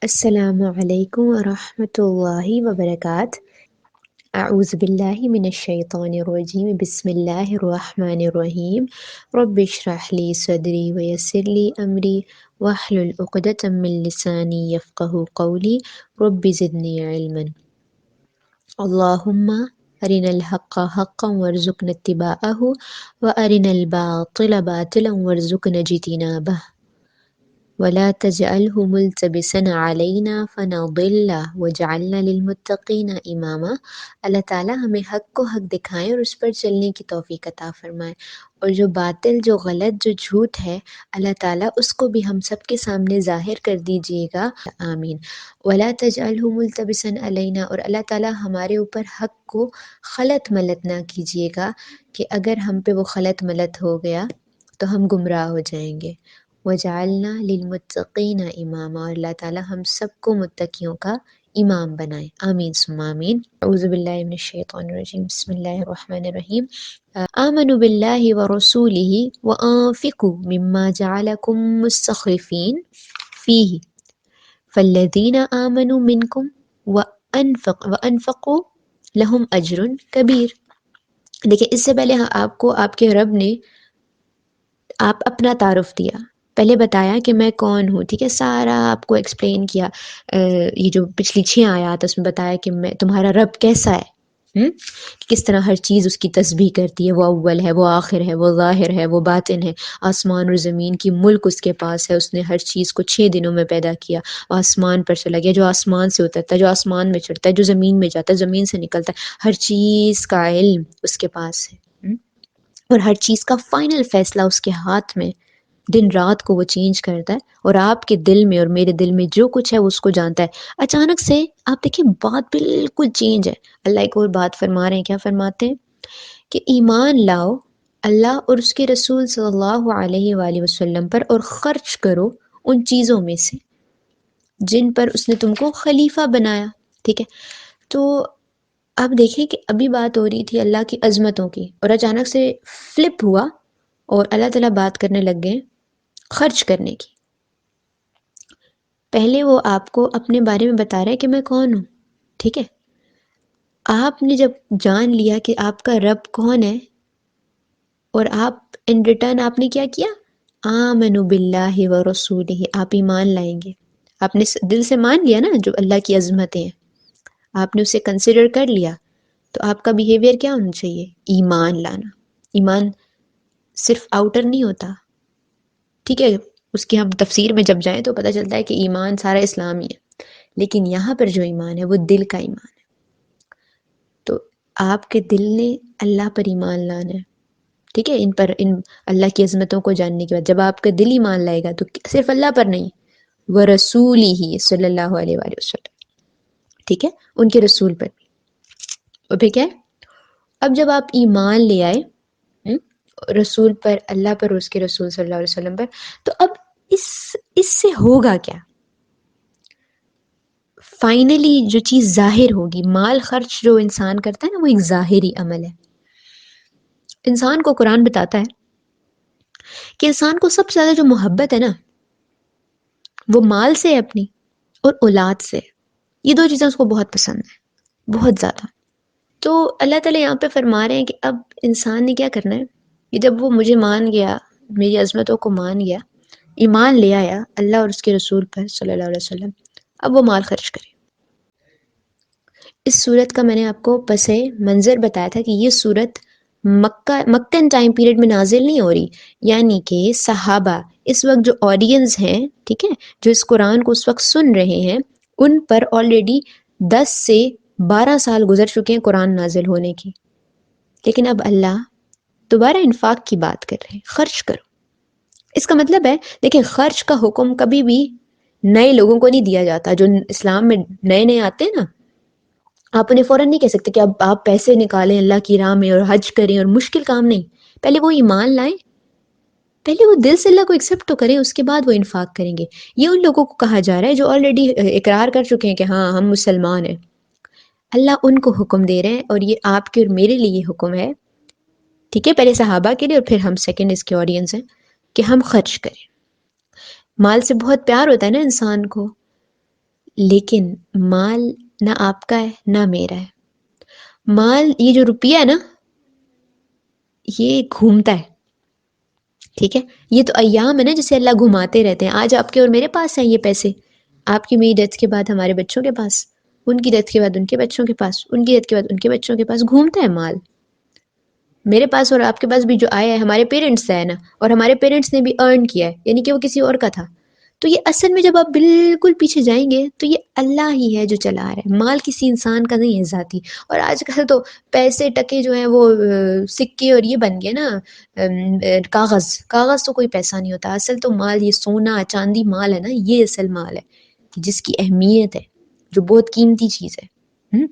السلام علیکم ورحمۃ اللہ وبرکاتہ۔ اعوذ باللہ من الشیطان الرجیم، بسم اللہ الرحمن الرحیم۔ رب اشرح لی صدری ویسر لی امری واحلل عقدۃ من لسانی یفقہوا قولی رب زدنی علما۔ اللہم ارنا الحق حقا وارزقنا اتباعہ وارنا الباطل باطلا وارزقنا اجتنابہ ولا تجعله ملتبسا علينا فنضل وجعلنا للمتقین اماما۔ اللہ تعالیٰ ہمیں حق کو حق دکھائیں اور اس پر چلنے کی توفیق عطا فرمائے، اور جو باطل، جو غلط، جو جھوٹ ہے، اللہ تعالیٰ اس کو بھی ہم سب کے سامنے ظاہر کر دیجیے گا، آمین۔ ولا تجعله ملتبسا علینا، اور اللہ تعالیٰ ہمارے اوپر حق کو خلط ملط نہ کیجیے گا کہ اگر ہم پہ وہ خلط ملط ہو گیا تو ہم گمراہ ہو جائیں گے۔ وجعلنا للمتقین اماما، اور اللہ تعالیٰ ہم سب کو متقیوں کا امام بنائے، آمین ثم آمین۔ اعوذ باللہ من الشیطان الرجیم، بسم اللہ الرحمن الرحیم۔ آمنوا باللہ ورسولہ وانفقوا مما جعلکم مستخلفین فیہ فالذین آمنوا منکم وانفقوا لہم اجر کبیر۔ دیکھیں، اس سے پہلے آپ کو آپ کے رب نے آپ اپنا تعارف دیا، پہلے بتایا کہ میں کون ہوں، ٹھیک ہے، سارا آپ کو ایکسپلین کیا۔ یہ جو پچھلی 6 آیات اس میں بتایا کہ میں تمہارا رب کیسا ہے، کس طرح ہر چیز اس کی تسبیح کرتی ہے، وہ اول ہے، وہ آخر ہے، وہ ظاہر ہے، وہ باطن ہے، آسمان اور زمین کی ملک اس کے پاس ہے، اس نے ہر چیز کو 6 دنوں میں پیدا کیا، آسمان پر چلا گیا، جو آسمان سے اترتا ہے، جو آسمان میں چڑھتا ہے، جو زمین میں جاتا ہے، زمین سے نکلتا ہے، ہر چیز کا علم اس کے پاس ہے، اور ہر چیز کا فائنل فیصلہ اس کے ہاتھ میں، دن رات کو وہ چینج کرتا ہے، اور آپ کے دل میں اور میرے دل میں جو کچھ ہے وہ اس کو جانتا ہے۔ اچانک سے آپ دیکھیں بات بالکل چینج ہے۔ اللہ ایک اور بات فرما رہے ہیں، کیا فرماتے ہیں کہ ایمان لاؤ اللہ اور اس کے رسول صلی اللہ علیہ وآلہ وسلم پر، اور خرچ کرو ان چیزوں میں سے جن پر اس نے تم کو خلیفہ بنایا، ٹھیک ہے۔ تو آپ دیکھیں کہ ابھی بات ہو رہی تھی اللہ کی عظمتوں کی، اور اچانک سے فلپ ہوا اور اللہ تعالیٰ بات کرنے لگ گئے خرچ کرنے کی۔ پہلے وہ آپ کو اپنے بارے میں بتا رہے کہ میں کون ہوں، ٹھیک ہے۔ آپ نے جب جان لیا کہ آپ کا رب کون ہے، اور آپ ان ریٹرن آپ نے کیا کیا، آمنوا باللہ ورسولہ، آپ ایمان لائیں گے، آپ نے دل سے مان لیا نا جو اللہ کی عظمتیں ہیں، آپ نے اسے کنسیڈر کر لیا، تو آپ کا بیہیویئر کیا ہونا چاہیے، ایمان لانا۔ ایمان صرف آؤٹر نہیں ہوتا، ٹھیک ہے، اس کی ہم تفسیر میں جب جائیں تو پتہ چلتا ہے کہ ایمان سارا اسلام ہی ہے، لیکن یہاں پر جو ایمان ہے وہ دل کا ایمان ہے۔ تو آپ کے دل نے اللہ پر ایمان لانا ہے، ٹھیک ہے، ان اللہ کی عظمتوں کو جاننے کے بعد جب آپ کا دل ایمان لائے گا تو صرف اللہ پر نہیں، ورسولہ صلی اللہ علیہ وآلہ وسلم، ٹھیک ہے، ان کے رسول پر بھی۔ اور پھر کیا ہے، اب جب آپ ایمان لے آئے رسول پر، اللہ پر، اس کے رسول صلی اللہ علیہ وسلم پر، تو اب اس سے ہوگا کیا، فائنلی جو چیز ظاہر ہوگی، مال خرچ جو انسان کرتا ہے نا وہ ایک ظاہری عمل ہے۔ انسان کو قرآن بتاتا ہے کہ انسان کو سب سے زیادہ جو محبت ہے نا وہ مال سے ہے اپنی، اور اولاد سے، یہ 2 چیزیں اس کو بہت پسند ہیں، بہت زیادہ۔ تو اللہ تعالیٰ یہاں پہ فرما رہے ہیں کہ اب انسان نے کیا کرنا ہے کہ جب وہ مجھے مان گیا، میری عظمتوں کو مان گیا، ایمان لے آیا اللہ اور اس کے رسول پر صلی اللہ علیہ وسلم، اب وہ مال خرچ کرے۔ اس صورت کا میں نے آپ کو پس منظر بتایا تھا کہ یہ صورت مکن ٹائم پیریڈ میں نازل نہیں ہو رہی، یعنی کہ صحابہ اس وقت جو آڈینس ہیں، ٹھیک ہے، جو اس قرآن کو اس وقت سن رہے ہیں، ان پر آلریڈی 10 سے 12 سال گزر چکے ہیں قرآن نازل ہونے کی، لیکن اب اللہ دوبارہ انفاق کی بات کر رہے ہیں، خرچ کرو۔ اس کا مطلب ہے، دیکھیں، خرچ کا حکم کبھی بھی نئے لوگوں کو نہیں دیا جاتا، جو اسلام میں نئے نئے آتے ہیں نا، آپ انہیں فوراً نہیں کہہ سکتے کہ اب آپ پیسے نکالیں اللہ کی راہ میں اور حج کریں، اور مشکل کام نہیں، پہلے وہ ایمان لائیں، پہلے وہ دل سے اللہ کو ایکسیپٹ تو کریں، اس کے بعد وہ انفاق کریں گے۔ یہ ان لوگوں کو کہا جا رہا ہے جو آلریڈی اقرار کر چکے ہیں کہ ہاں ہم مسلمان ہیں، اللہ ان کو حکم دے رہے ہیں، اور یہ آپ کے اور میرے لیے یہ حکم ہے، ٹھیک ہے، پہلے صحابہ کے لیے اور پھر ہم سیکنڈ اس کے آڈینس ہیں، کہ ہم خرچ کریں۔ مال سے بہت پیار ہوتا ہے نا انسان کو، لیکن مال نہ آپ کا ہے نہ میرا ہے. مال، یہ جو روپیہ ہے نا، یہ گھومتا ہے، ٹھیک ہے. یہ تو ایام ہے نا جسے اللہ گھماتے رہتے ہیں. آج آپ کے اور میرے پاس ہیں یہ پیسے، آپ کی میری ڈیتھ کے بعد ہمارے بچوں کے پاس، ان کی ڈیتھ کے بعد ان کے بچوں کے پاس، ان کی ڈیتھ کے بعد ان کے بچوں کے پاس گھومتا ہے مال. میرے پاس اور آپ کے پاس بھی جو آیا ہے ہمارے پیرنٹس سے ہے نا، اور ہمارے پیرنٹس نے بھی ارن کیا ہے، یعنی کہ وہ کسی اور کا تھا. تو یہ اصل میں جب آپ بالکل پیچھے جائیں گے تو یہ اللہ ہی ہے جو چلا رہا ہے. مال کسی انسان کا نہیں ہے ذاتی. اور آج کل تو پیسے ٹکے جو ہیں وہ سکے اور یہ بن گئے نا، کاغذ تو کوئی پیسہ نہیں ہوتا. اصل تو مال، یہ سونا چاندی مال ہے نا، یہ اصل مال ہے جس کی اہمیت ہے، جو بہت قیمتی چیز ہے.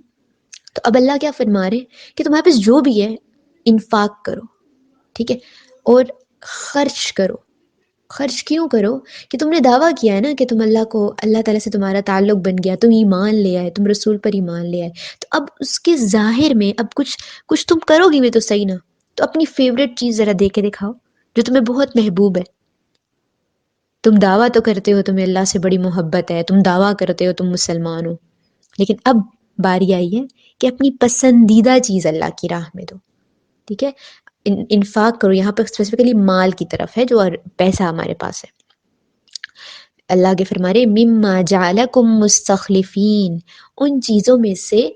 تو اب اللہ کیا فرما رہے ہیں کہ تمہارے پاس جو بھی ہے انفاق کرو، ٹھیک ہے، اور خرچ کرو. خرچ کیوں کرو؟ کہ تم نے دعویٰ کیا ہے نا کہ تم اللہ تعالیٰ سے تمہارا تعلق بن گیا، تم ایمان لے آئے، تم رسول پر ایمان لے آئے. تو اب اس کے ظاہر میں اب کچھ تم کرو گی بھی تو صحیح نا. تو اپنی فیوریٹ چیز ذرا دے کے دکھاؤ جو تمہیں بہت محبوب ہے. تم دعویٰ تو کرتے ہو تمہیں اللہ سے بڑی محبت ہے، تم دعویٰ کرتے ہو تم مسلمان ہو، لیکن اب باری آئی ہے کہ اپنی پسندیدہ چیز اللہ کی راہ میں دو، ٹھیک ہے. انفاق کرو. یہاں پہ اسپیسیفکلی مال کی طرف ہے، جو پیسہ ہمارے پاس ہے. اللہ کے فرما رہے مما جعلکم مستخلفین، ان چیزوں میں سے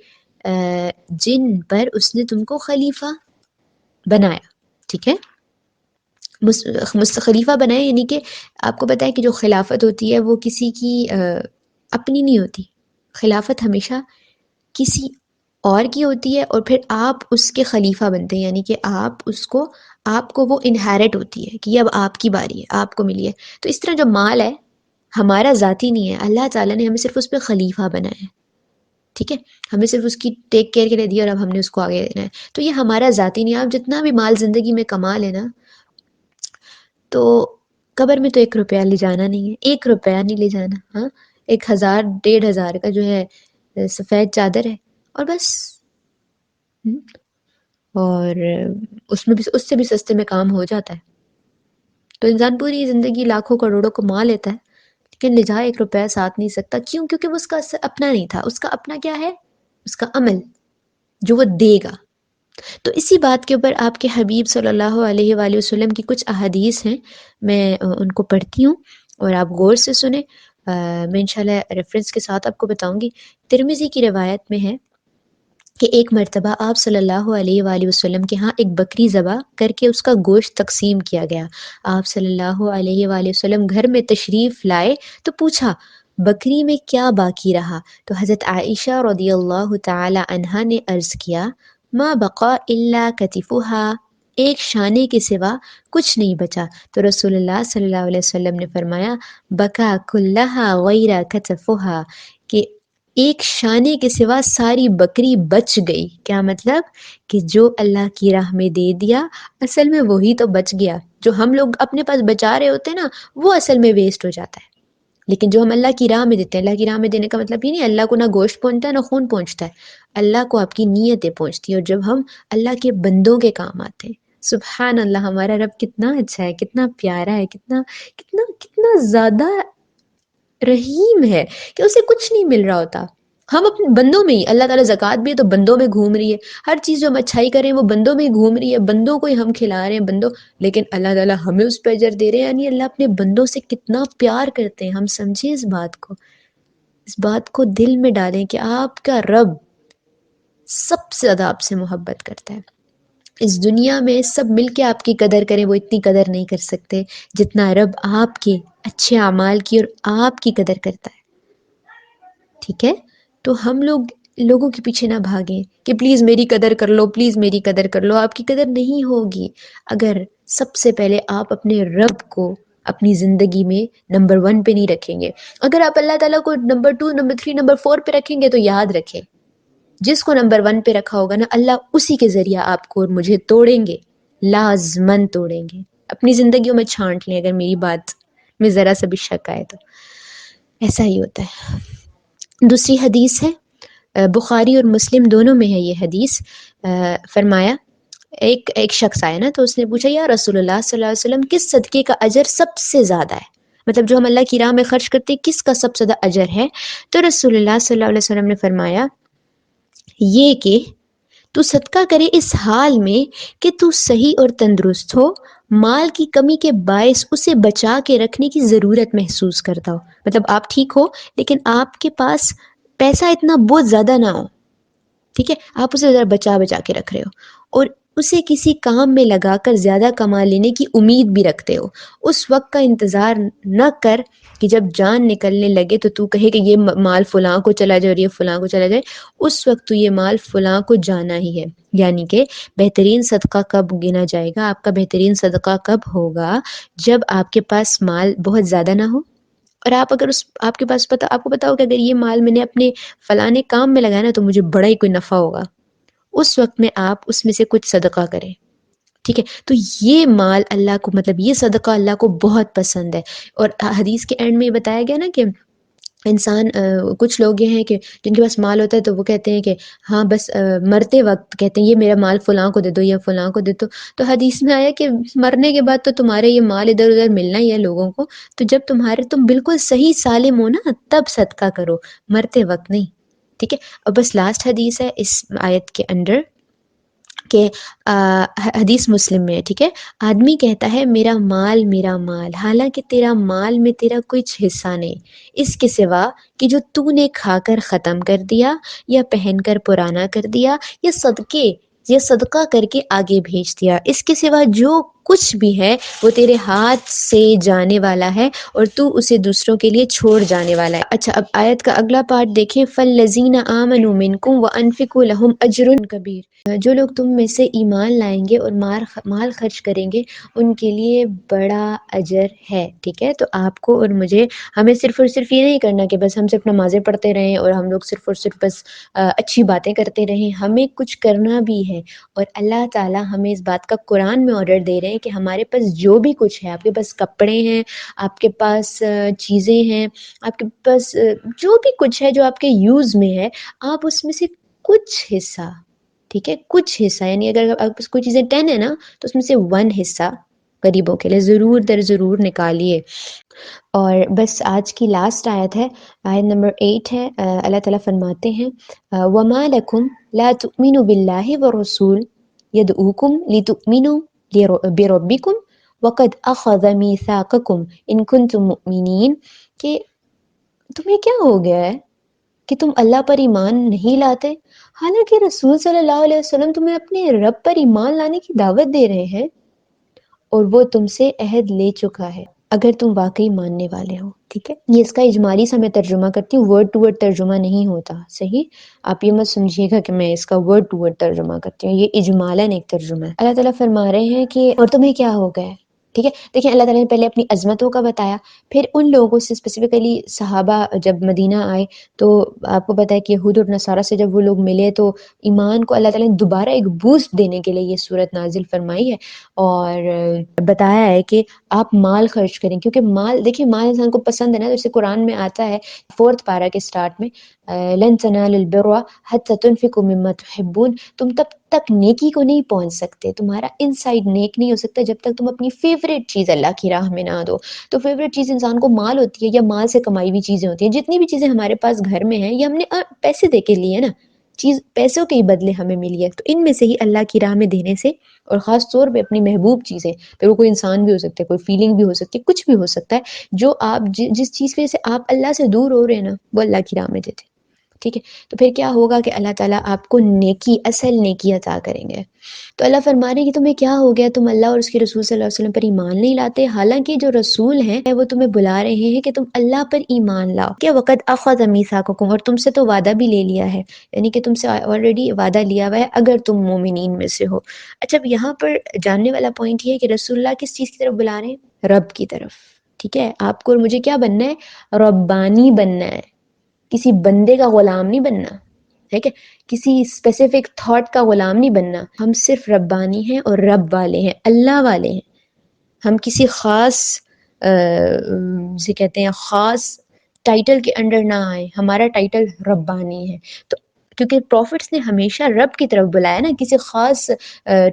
جن پر اس نے تم کو خلیفہ بنایا، ٹھیک ہے. خلیفہ بنایا یعنی کہ آپ کو پتہ ہے کہ جو خلافت ہوتی ہے وہ کسی کی اپنی نہیں ہوتی. خلافت ہمیشہ کسی اور کی ہوتی ہے، اور پھر آپ اس کے خلیفہ بنتے ہیں، یعنی کہ آپ کو وہ انہیرٹ ہوتی ہے کہ یہ اب آپ کی باری ہے، آپ کو ملی ہے. تو اس طرح جو مال ہے ہمارا ذاتی نہیں ہے، اللہ تعالیٰ نے ہمیں صرف اس پہ خلیفہ بنایا ہے، ٹھیک ہے. ہمیں صرف اس کی ٹیک کیئر کے لیے دیا اور اب ہم نے اس کو آگے دینا ہے. تو یہ ہمارا ذاتی نہیں ہے. آپ جتنا بھی مال زندگی میں کما لینا، تو قبر میں تو 1 روپیہ لے جانا نہیں ہے، 1 روپیہ نہیں لے جانا. ہاں، 1000 1500 کا جو ہے سفید چادر ہے اور بس. اور اس سے بھی سستے میں کام ہو جاتا ہے. تو انسان پوری زندگی لاکھوں کروڑوں کما لیتا ہے، لیکن لے جائے 1 روپیہ ساتھ نہیں سکتا. کیوں؟ کیونکہ وہ اس کا اپنا نہیں تھا. اس کا اپنا کیا ہے؟ اس کا عمل جو وہ دے گا. تو اسی بات کے اوپر آپ کے حبیب صلی اللہ علیہ وآلہ وسلم کی کچھ احادیث ہیں، میں ان کو پڑھتی ہوں اور آپ غور سے سنیں. میں انشاءاللہ ریفرنس کے ساتھ آپ کو بتاؤں گی. ترمذی کی روایت میں ہے کہ ایک مرتبہ آپ صلی اللہ علیہ وآلہ وسلم کے ہاں ایک بکری ذبح کر کے اس کا گوشت تقسیم کیا گیا. آپ صلی اللہ علیہ وآلہ وسلم گھر میں تشریف لائے تو پوچھا بکری میں کیا باقی رہا؟ تو حضرت عائشہ رضی اللہ تعالی عنہا نے عرض کیا ما بقا الا کتفها، ایک شانے کے سوا کچھ نہیں بچا. تو رسول اللہ صلی اللہ علیہ وسلم نے فرمایا بکا کلہا غیر کتفها، کہ ایک شانے کے سوا ساری بکری بچ گئی. کیا مطلب؟ کہ جو اللہ کی راہ میں دے دیا اصل میں وہی تو بچ گیا. جو ہم لوگ اپنے پاس بچا رہے ہوتے ہیں نا، وہ اصل میں ویسٹ ہو جاتا ہے. لیکن جو ہم اللہ کی راہ میں دیتے ہیں، اللہ کی راہ میں دینے کا مطلب یہ نہیں اللہ کو نہ گوشت پہنچتا ہے نہ خون پہنچتا ہے، اللہ کو آپ کی نیتیں پہنچتی ہیں. اور جب ہم اللہ کے بندوں کے کام آتے ہیں، سبحان اللہ، ہمارا رب کتنا اچھا ہے، کتنا پیارا ہے، کتنا کتنا کتنا زیادہ رحیم ہے کہ اسے کچھ نہیں مل رہا ہوتا. ہم اپنے بندوں میں ہی، اللہ تعالیٰ زکوٰۃ بھی ہے تو بندوں میں گھوم رہی ہے، ہر چیز جو ہم اچھائی کر رہے ہیں وہ بندوں میں ہی گھوم رہی ہے، بندوں کو ہی ہم کھلا رہے ہیں بندوں. لیکن اللہ تعالیٰ ہمیں اس پہ اجر دے رہے ہیں. یعنی اللہ اپنے بندوں سے کتنا پیار کرتے ہیں. ہم سمجھیں اس بات کو دل میں ڈالیں کہ آپ کا رب سب سے زیادہ آپ سے محبت کرتا ہے. اس دنیا میں سب مل کے آپ کی قدر کریں، وہ اتنی قدر نہیں کر سکتے جتنا رب آپ کے اچھے اعمال کی اور آپ کی قدر کرتا ہے، ٹھیک ہے. تو ہم لوگوں کے پیچھے نہ بھاگیں کہ پلیز میری قدر کر لو، پلیز میری قدر کر لو. آپ کی قدر نہیں ہوگی اگر سب سے پہلے آپ اپنے رب کو اپنی زندگی میں نمبر 1 پہ نہیں رکھیں گے. اگر آپ اللہ تعالیٰ کو نمبر 2 نمبر 3 نمبر 4 پہ رکھیں گے تو یاد رکھیں جس کو نمبر 1 پہ رکھا ہوگا نا، اللہ اسی کے ذریعہ آپ کو اور مجھے توڑیں گے، لازماً توڑیں گے. اپنی زندگیوں میں چھانٹ لیں اگر میری بات میں ذرا سا بھی شک آئے تو. ایسا ہی ہوتا ہے. دوسری حدیث ہے، بخاری اور مسلم دونوں میں ہے یہ حدیث. فرمایا ایک شخص آیا نا، تو اس نے پوچھا یا رسول اللہ صلی اللہ علیہ وسلم کس صدقے کا اجر سب سے زیادہ ہے؟ مطلب جو ہم اللہ کی راہ میں خرچ کرتے ہیں کس کا سب سے زیادہ اجر ہے؟ تو رسول اللہ صلی اللہ علیہ وسلم نے فرمایا یہ کہ تو صدقہ کرے اس حال میں کہ تو صحیح اور تندرست ہو، مال کی کمی کے باعث اسے بچا کے رکھنے کی ضرورت محسوس کرتا ہو، مطلب آپ ٹھیک ہو لیکن آپ کے پاس پیسہ اتنا بہت زیادہ نہ ہو، ٹھیک ہے، آپ اسے ذرا بچا بچا کے رکھ رہے ہو اور اسے کسی کام میں لگا کر زیادہ کما لینے کی امید بھی رکھتے ہو، اس وقت کا انتظار نہ کر کہ جب جان نکلنے لگے تو تو کہے کہ یہ مال فلاں کو چلا جائے اور یہ فلاں کو چلا جائے، اس وقت تو یہ مال فلاں کو جانا ہی ہے۔ یعنی کہ بہترین صدقہ کب گنا جائے گا، آپ کا بہترین صدقہ کب ہوگا؟ جب آپ کے پاس مال بہت زیادہ نہ ہو اور آپ اگر آپ کے پاس آپ کو پتا ہو کہ اگر یہ مال میں نے اپنے فلانے کام میں لگایا نا تو مجھے بڑا ہی کوئی نفع ہوگا، اس وقت میں آپ اس میں سے کچھ صدقہ کریں، ٹھیک ہے۔ تو یہ مال اللہ کو، مطلب یہ صدقہ اللہ کو بہت پسند ہے۔ اور حدیث کے اینڈ میں یہ بتایا گیا نا کہ انسان کچھ لوگ یہ ہیں کہ جن کے پاس مال ہوتا ہے تو وہ کہتے ہیں کہ ہاں بس مرتے وقت کہتے ہیں یہ میرا مال فلاں کو دے دو یا فلاں کو دے دو، تو حدیث میں آیا کہ مرنے کے بعد تو تمہارے یہ مال ادھر ادھر ملنا ہی ہے لوگوں کو، تو جب تم بالکل صحیح سالم ہو نا تب صدقہ کرو، مرتے وقت نہیں، ٹھیک ہے۔ اور بس لاسٹ حدیث ہے اس آیت کے اندر کہ حدیث مسلم میں ہے، ٹھیک ہے، آدمی کہتا ہے میرا مال، حالانکہ تیرا مال میں تیرا کچھ حصہ نہیں، اس کے سوا کہ جو تو نے کھا کر ختم کر دیا یا پہن کر پرانا کر دیا یا صدقہ کر کے آگے بھیج دیا، اس کے سوا جو کچھ بھی ہے وہ تیرے ہاتھ سے جانے والا ہے اور تو اسے دوسروں کے لیے چھوڑ جانے والا ہے۔ اچھا اب آیت کا اگلا پارٹ دیکھیں، فَالَّذِينَ آمَنُوا مِنْكُمْ وَأَنفِقُوا لَهُمْ أَجْرٌ كَبِيرٌ، جو لوگ تم میں سے ایمان لائیں گے اور مال خرچ کریں گے ان کے لیے بڑا اجر ہے، ٹھیک ہے۔ تو آپ کو اور مجھے، ہمیں صرف اور صرف یہ نہیں کرنا کہ بس ہم صرف نمازیں پڑھتے رہیں اور ہم لوگ صرف اور صرف بس اچھی باتیں کرتے رہیں، ہمیں کچھ کرنا بھی ہے، اور اللہ تعالیٰ ہمیں اس بات کا قرآن میں آرڈر دے رہے ہیں کہ ہمارے پاس جو بھی کچھ ہے، آپ کے پاس کپڑے ہیں، آپ کے پاس چیزیں ہیں، آپ کے پاس جو بھی کچھ ہے جو آپ کے یوز میں ہے، آپ اس میں سے کچھ حصہ، ٹھیک ہے، کچھ حصہ، یعنی اگر آپ کے پاس کوئی چیزیں 10 ہے نا تو اس میں سے 1 حصہ غریبوں کے لیے ضرور در ضرور نکالیے۔ اور بس آج کی لاسٹ آیت ہے، آیت نمبر 8 ہے، اللہ تعالیٰ فرماتے ہیں وَمَا لَكُمْ لَا تُؤْمِنُوا بِاللَّهِ وَالرَّسُولِ يَدْعُوكُمْ لِتُؤْمِنُوا بِرَبِّكُمْ وَقَدْ أَخَذَ مِيثَاقَكُمْ إِن كُنتُم مُؤْمِنِينَ، کہ تمہیں کیا ہو گیا ہے کہ تم اللہ پر ایمان نہیں لاتے، حالانکہ رسول صلی اللہ علیہ وسلم تمہیں اپنے رب پر ایمان لانے کی دعوت دے رہے ہیں اور وہ تم سے عہد لے چکا ہے اگر تم واقعی ماننے والے ہو، ٹھیک ہے۔ یہ اس کا اجمالی سا میں ترجمہ کرتی ہوں، ورڈ ٹو ورڈ ترجمہ نہیں ہوتا، صحیح، آپ یہ مت سمجھیے گا کہ میں اس کا ورڈ ٹو ورڈ ترجمہ کرتی ہوں، یہ اجمالاً ایک ترجمہ ہے۔ اللہ تعالیٰ فرما رہے ہیں کہ اور تمہیں کیا ہو گیا ہے، ٹھیک ہے۔ دیکھیں اللہ تعالیٰ نے پہلے اپنی عظمتوں کا بتایا، پھر ان لوگوں سے اسپیسیفکلی صحابہ جب مدینہ آئے تو آپ کو پتہ ہے کہ یہود اور نصارہ سے جب وہ لوگ ملے تو ایمان کو اللہ تعالیٰ نے دوبارہ ایک بوسٹ دینے کے لیے یہ صورت نازل فرمائی ہے اور بتایا ہے کہ آپ مال خرچ کریں، کیونکہ مال، دیکھیں مال انسان کو پسند ہے نا، جیسے قرآن میں آتا ہے 4 پارہ کے سٹارٹ میں لن تنالوا البر حتى تنفقوا مما تحبون، تم تب تک نیکی کو نہیں پہنچ سکتے، تمہارا ان سائڈ نیک نہیں ہو سکتا جب تک تم اپنی فیوریٹ چیز اللہ کی راہ میں نہ دو۔ تو فیوریٹ چیز انسان کو مال ہوتی ہے یا مال سے کمائی ہوئی چیزیں ہوتی ہیں، جتنی بھی چیزیں ہمارے پاس گھر میں ہیں یہ ہم نے پیسے دے کے لیے نا، چیز پیسوں کے ہی بدلے ہمیں ملی ہے، تو ان میں سے ہی اللہ کی راہ میں دینے سے، اور خاص طور پہ اپنی محبوب چیزیں، پھر وہ کوئی انسان بھی ہو سکتا ہے، کوئی فیلنگ بھی ہو سکتی ہے، کچھ بھی ہو سکتا ہے، جو آپ جس چیز کی وجہ سے آپ اللہ سے دور ہو رہے ہیں نا وہ اللہ کی راہ میں دیتے، ٹھیک ہے۔ تو پھر کیا ہوگا کہ اللہ تعالیٰ آپ کو نیکی، اصل نیکی عطا کریں گے۔ تو اللہ فرما رہے ہیں کہ تمہیں کیا ہو گیا، تم اللہ اور اس کے رسول صلی اللہ علیہ وسلم پر ایمان نہیں لاتے، حالانکہ جو رسول ہیں وہ تمہیں بلا رہے ہیں کہ تم اللہ پر ایمان لاؤ، کہ وقت اخذ میثاقکم، اور تم سے تو وعدہ بھی لے لیا ہے، یعنی کہ تم سے آلریڈی وعدہ لیا ہوا ہے اگر تم مومنین میں سے ہو۔ اچھا اب یہاں پر جاننے والا پوائنٹ یہ ہے کہ رسول اللہ کس چیز کی طرف بلا رہے ہیں؟ رب کی طرف، ٹھیک ہے۔ آپ کو اور مجھے کیا بننا ہے؟ ربانی بننا ہے، کسی بندے کا غلام نہیں بننا، ٹھیک ہے، کسی اسپیسیفک تھاٹ کا غلام نہیں بننا، ہم صرف ربانی ہیں اور رب والے ہیں، اللہ والے ہیں، ہم کسی خاص جسے کہتے ہیں خاص ٹائٹل کے انڈر نہ آئے، ہمارا ٹائٹل ربانی ہے۔ تو کیونکہ پروفٹس نے ہمیشہ رب کی طرف بلایا نا، کسی خاص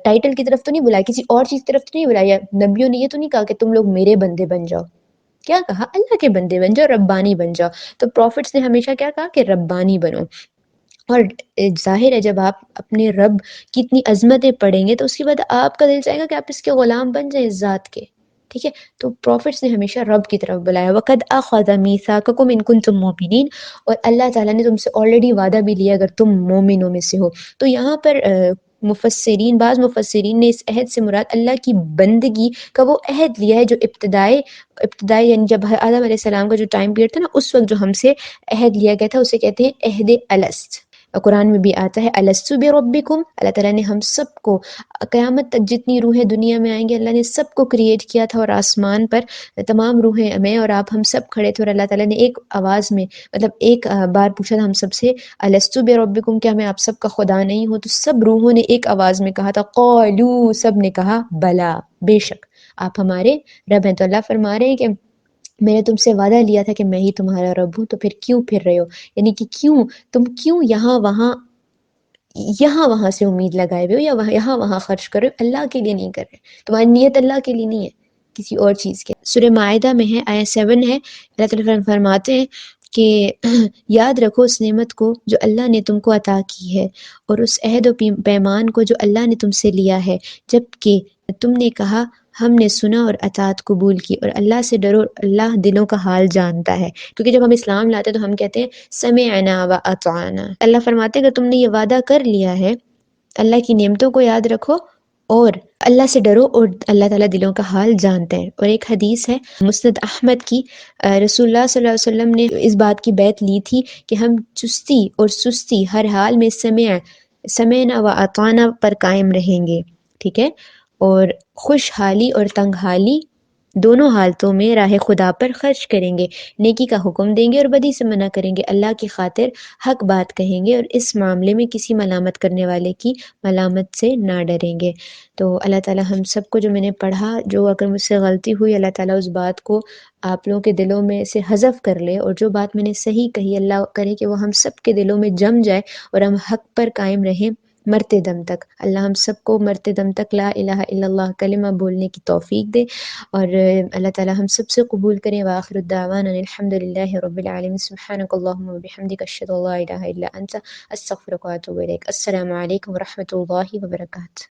ٹائٹل کی طرف تو نہیں بلایا، کسی اور چیز کی طرف تو نہیں بلایا، نبیوں نے یہ تو نہیں کہا کہ تم لوگ میرے بندے بن جاؤ، کیا کہا؟ اللہ کے بندے بن جاؤ، ربانی بن جاؤ۔ تو پروفٹس نے ہمیشہ کیا کہا کہ ربانی بنو۔ اور ظاہر ہے جب آپ اپنے رب کی اتنی عظمتیں پڑھیں گے تو اس کے بعد آپ کا دل چاہے گا کہ آپ اس کے غلام بن جائیں اس ذات کے، ٹھیک ہے؟ تو پروفٹس نے ہمیشہ رب کی طرف بلایا، وَقَدْ أَخَذَ مِيثَاقَكُمْ إِن كُنتُم مُؤْمِنِينَ، اور اللہ تعالیٰ نے تم سے آلریڈی وعدہ بھی لیا اگر تم مومنوں میں سے ہو۔ تو یہاں پر بعض مفسرین نے اس عہد سے مراد اللہ کی بندگی کا وہ عہد لیا ہے جو ابتدائی یعنی جب آدم علیہ السلام کا جو ٹائم پیریڈ تھا نا، اس وقت جو ہم سے عہد لیا گیا تھا اسے کہتے ہیں عہد الست۔ قرآن میں بھی آتا ہے الستو بربکم، اللہ تعالیٰ نے ہم سب کو قیامت تک جتنی روحیں دنیا میں آئیں گی اللہ نے سب کو کریٹ کیا تھا، اور آسمان پر تمام روحیں میں اور آپ ہم سب کھڑے تھے، اور اللہ تعالیٰ نے ایک آواز میں مطلب ایک بار پوچھا تھا ہم سب سے الستو بربکم، کیا میں آپ سب کا خدا نہیں ہوں؟ تو سب روحوں نے ایک آواز میں کہا تھا قالو، سب نے کہا بلا، بے شک آپ ہمارے رب ہیں۔ تو اللہ فرما رہے ہیں کہ میں نے تم سے وعدہ لیا تھا کہ میں ہی تمہارا رب ہوں، تو پھر کیوں پھر رہے ہو؟ یعنی کہ تم کیوں یہاں وہاں سے امید لگائے ہوئے ہو، یا یہاں وہاں خرچ کر رہے ہو، اللہ کے لیے نہیں کر رہے، تمہاری نیت اللہ کے لیے نہیں ہے، کسی اور چیز کے۔ سورہ مائدہ میں ہے، آیت 7 ہے، اللہ تعالیٰ فرماتے ہیں کہ یاد رکھو اس نعمت کو جو اللہ نے تم کو عطا کی ہے، اور اس عہد و پیمان کو جو اللہ نے تم سے لیا ہے، جب کہ تم نے کہا ہم نے سنا اور اطاعت قبول کی، اور اللہ سے ڈرو، اللہ دلوں کا حال جانتا ہے۔ کیونکہ جب ہم اسلام لاتے ہیں تو ہم کہتے ہیں سمعنا و اطعنا، اللہ فرماتے ہیں اگر تم نے یہ وعدہ کر لیا ہے، اللہ کی نعمتوں کو یاد رکھو اور اللہ سے ڈرو، اور اللہ تعالیٰ دلوں کا حال جانتا ہے۔ اور ایک حدیث ہے مسند احمد کی، رسول اللہ صلی اللہ علیہ وسلم نے اس بات کی بیعت لی تھی کہ ہم چستی اور سستی ہر حال میں سمعنا و اطعنا پر قائم رہیں گے، ٹھیک ہے؟ اور خوشحالی اور تنگ حالی دونوں حالتوں میں راہ خدا پر خرچ کریں گے، نیکی کا حکم دیں گے اور بدی سے منع کریں گے، اللہ کی خاطر حق بات کہیں گے، اور اس معاملے میں کسی ملامت کرنے والے کی ملامت سے نہ ڈریں گے۔ تو اللہ تعالیٰ ہم سب کو جو میں نے پڑھا، جو اگر مجھ سے غلطی ہوئی، اللہ تعالیٰ اس بات کو آپ لوگوں کے دلوں میں سے حذف کر لے، اور جو بات میں نے صحیح کہی اللہ کرے کہ وہ ہم سب کے دلوں میں جم جائے، اور ہم حق پر قائم رہیں مرتے دم تک۔ اللہ ہم سب کو مرتے دم تک لا الہ الا اللہ کلمہ بولنے کی توفیق دے، اور اللہ تعالیٰ ہم سب سے قبول کریں۔ وآخر الدعوانا الحمد للہ رب العالمین، سبحانک اللہم وبحمدک، اشہد ان لا الہ الا انت، استغفرک واتوب الیک۔ السلام علیکم ورحمۃ اللہ وبرکاتہ۔